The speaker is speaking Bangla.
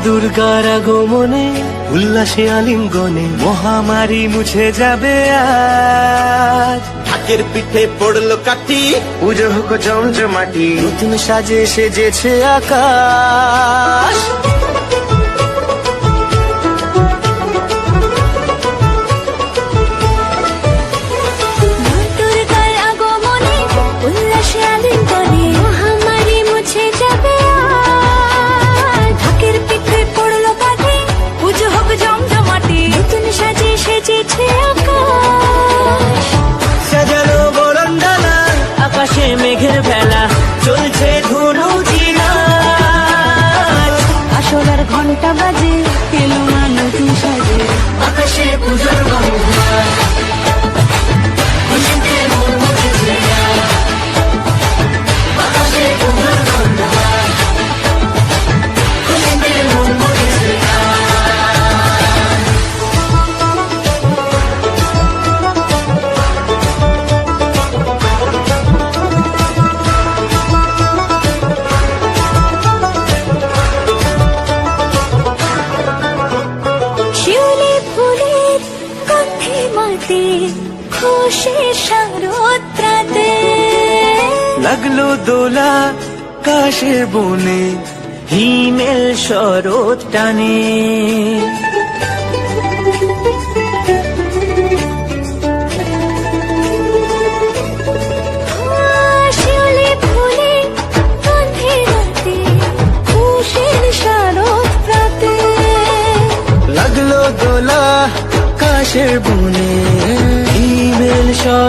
দুর্গার আগমনে উল্লাসে আলিঙ্গনে মহামারী মুছে যাবে আজ। ঢাকের পিঠে পড়লো কাঠি, পুজো হোক জমজমাটি, নতুন সাজে সেজেছে আকাশ। সাজানো বরণডালা, আকাশে মেঘের ভেলা, চলছে ধুনুচি নাচ। আসলার ঘন্টা বাজে, এলো না নতুন সাজে, আকাশে পুজোর গন্ধ। শিউলি ফুলের গন্ধে মাতে, খুশির শারদ রাতে। লাগলো দোলা কাশের বনে, হিমেল শরৎ টানে। শিউলি ফুলের গন্ধে মাতে, খুশির শারদ রাতে। লাগলো দোলা কাশের বনে, হিমেল শরৎ